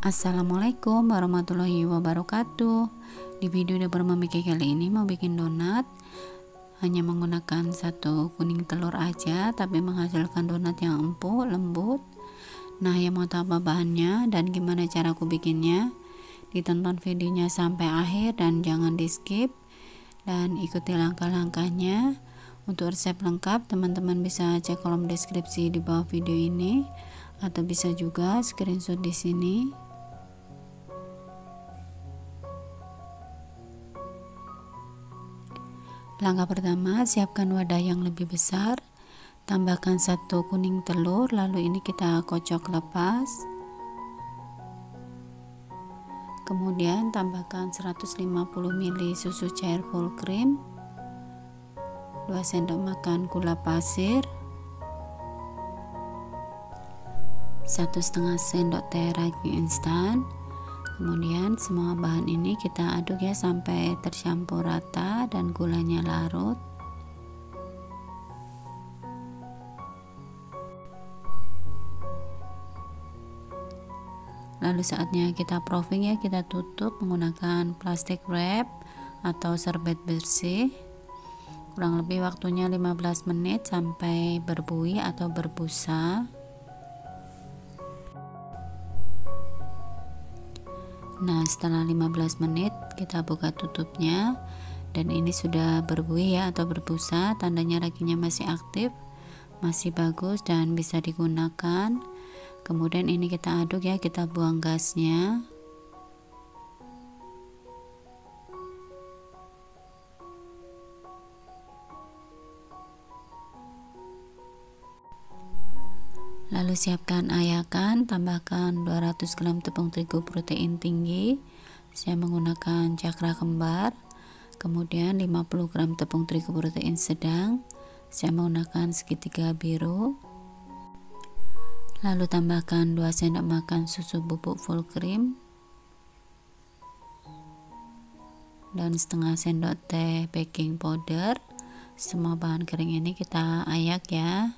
Assalamualaikum warahmatullahi wabarakatuh. Di video dapur Mami Kay kali ini mau bikin donat. Hanya menggunakan satu kuning telur aja, tapi menghasilkan donat yang empuk, lembut. Nah, yang mau tahu apa bahannya dan gimana cara aku bikinnya, ditonton videonya sampai akhir dan jangan di skip, dan ikuti langkah-langkahnya. Untuk resep lengkap teman-teman bisa cek kolom deskripsi di bawah video ini, atau bisa juga screenshot di sini. Langkah pertama, siapkan wadah yang lebih besar, tambahkan satu kuning telur, lalu ini kita kocok lepas. Kemudian tambahkan 150 ml susu cair full cream, 2 sendok makan gula pasir, 1,5 sendok teh ragi instan. Kemudian semua bahan ini kita aduk ya sampai tercampur rata dan gulanya larut. Lalu saatnya kita proofing ya, kita tutup menggunakan plastik wrap atau serbet bersih. Kurang lebih waktunya 15 menit sampai berbuih atau berbusa. Nah, setelah 15 menit kita buka tutupnya dan ini sudah berbuih ya atau berbusa, tandanya raginya masih aktif, masih bagus dan bisa digunakan. Kemudian ini kita aduk ya, kita buang gasnya. Lalu siapkan ayakan, tambahkan 200 gram tepung terigu protein tinggi, saya menggunakan cakra kembar. Kemudian 50 gram tepung terigu protein sedang, saya menggunakan segitiga biru. Lalu tambahkan 2 sendok makan susu bubuk full cream dan setengah sendok teh baking powder. Semua bahan kering ini kita ayak ya.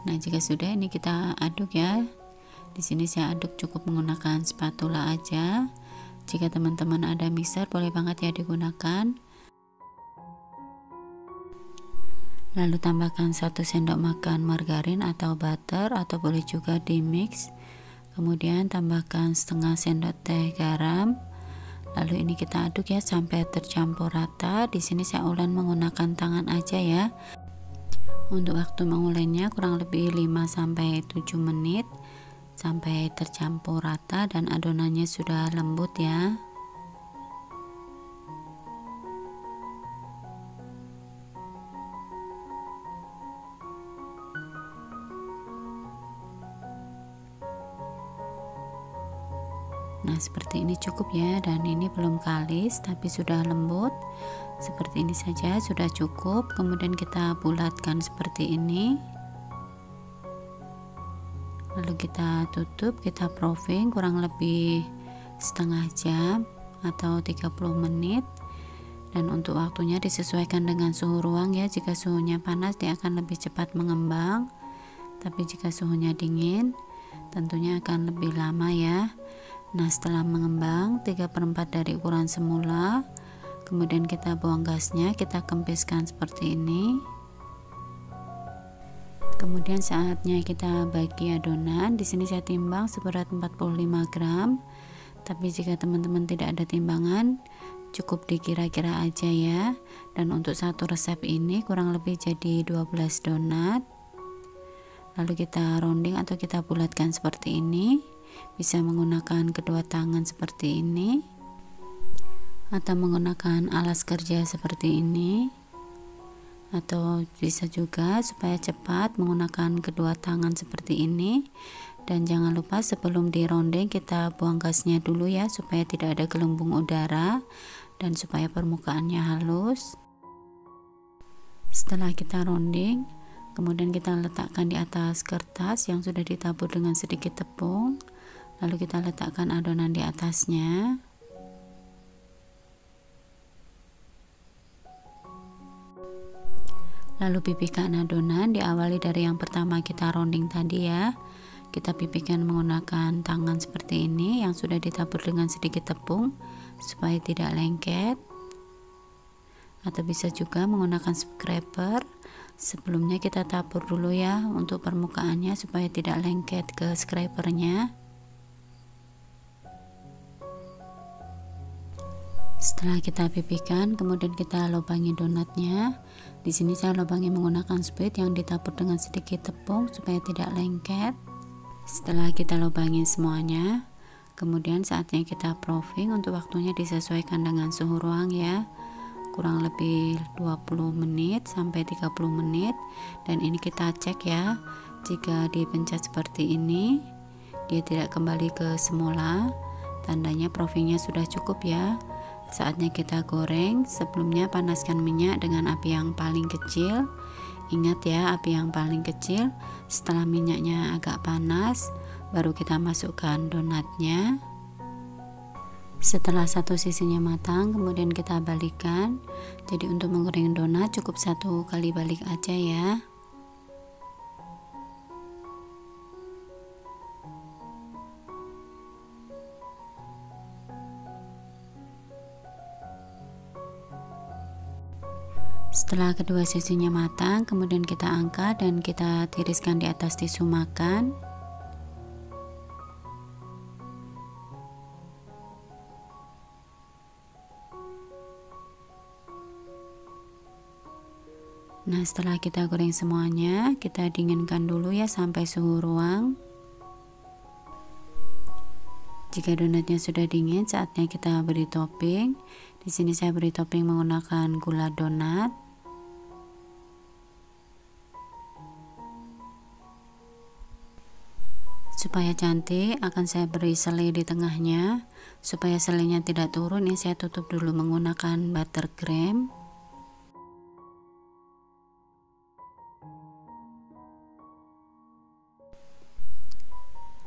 Nah, jika sudah ini kita aduk ya. Di sini saya aduk cukup menggunakan spatula aja. Jika teman-teman ada mixer boleh banget ya digunakan. Lalu tambahkan 1 sendok makan margarin atau butter atau boleh juga di mix. Kemudian tambahkan setengah sendok teh garam. Lalu ini kita aduk ya sampai tercampur rata. Di sini saya ulen menggunakan tangan aja ya. Untuk waktu mengulennya kurang lebih 5-7 menit sampai tercampur rata dan adonannya sudah lembut ya. Nah, seperti ini cukup ya, dan ini belum kalis tapi sudah lembut. Seperti ini saja sudah cukup. Kemudian kita bulatkan seperti ini. Lalu kita tutup, kita proofing kurang lebih setengah jam atau 30 menit. Dan untuk waktunya disesuaikan dengan suhu ruang ya. Jika suhunya panas dia akan lebih cepat mengembang. Tapi jika suhunya dingin tentunya akan lebih lama ya. Nah, setelah mengembang 3/4 dari ukuran semula, kemudian kita buang gasnya, kita kempiskan seperti ini. Kemudian saatnya kita bagi adonan. Di sini saya timbang seberat 45 gram. Tapi jika teman-teman tidak ada timbangan, cukup dikira-kira aja ya. Dan untuk satu resep ini kurang lebih jadi 12 donat. Lalu kita rounding atau kita bulatkan seperti ini. Bisa menggunakan kedua tangan seperti ini atau menggunakan alas kerja seperti ini, atau bisa juga supaya cepat menggunakan kedua tangan seperti ini. Dan jangan lupa sebelum di rounding kita buang gasnya dulu ya, supaya tidak ada gelembung udara dan supaya permukaannya halus. Setelah kita rounding, kemudian kita letakkan di atas kertas yang sudah ditabur dengan sedikit tepung. Lalu kita letakkan adonan di atasnya. Lalu pipihkan adonan diawali dari yang pertama kita rounding tadi ya. Kita pipihkan menggunakan tangan seperti ini yang sudah ditabur dengan sedikit tepung supaya tidak lengket, atau bisa juga menggunakan scraper. Sebelumnya kita tabur dulu ya untuk permukaannya supaya tidak lengket ke scrapernya. Setelah kita pipihkan, kemudian kita lubangi donatnya. Di sini saya lubangi menggunakan spit yang ditabur dengan sedikit tepung supaya tidak lengket. Setelah kita lubangi semuanya, kemudian saatnya kita proofing. Untuk waktunya disesuaikan dengan suhu ruang ya, kurang lebih 20 menit sampai 30 menit. Dan ini kita cek ya, jika dipencet seperti ini dia tidak kembali ke semula, tandanya proofingnya sudah cukup ya. Saatnya kita goreng. Sebelumnya panaskan minyak dengan api yang paling kecil. Ingat ya, api yang paling kecil. Setelah minyaknya agak panas, baru kita masukkan donatnya. Setelah satu sisinya matang, kemudian kita balikkan. Jadi untuk menggoreng donat cukup satu kali balik aja ya. Setelah kedua sisinya matang, kemudian kita angkat dan kita tiriskan di atas tisu makan. Nah, setelah kita goreng semuanya, kita dinginkan dulu ya sampai suhu ruang. Jika donatnya sudah dingin, saatnya kita beri topping. Di sini saya beri topping menggunakan gula donat. Supaya cantik, akan saya beri selai di tengahnya. Supaya selainya tidak turun, ini saya tutup dulu menggunakan buttercream.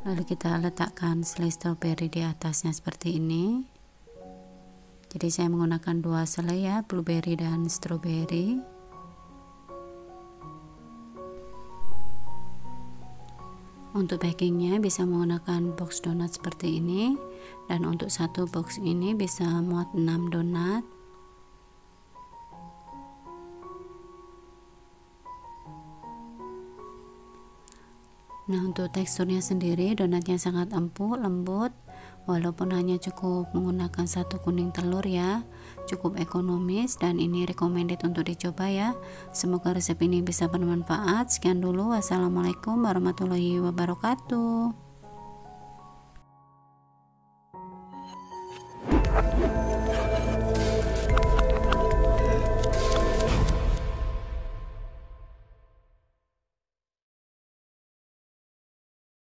Lalu kita letakkan selai stroberi di atasnya seperti ini. Jadi saya menggunakan dua selai ya, blueberry dan stroberi. Untuk packingnya bisa menggunakan box donat seperti ini, dan untuk satu box ini bisa muat 6 donat. Nah, untuk teksturnya sendiri donatnya sangat empuk, lembut, walaupun hanya cukup menggunakan satu kuning telur ya, cukup ekonomis dan ini recommended untuk dicoba ya. Semoga resep ini bisa bermanfaat. Sekian dulu, wassalamualaikum warahmatullahi wabarakatuh.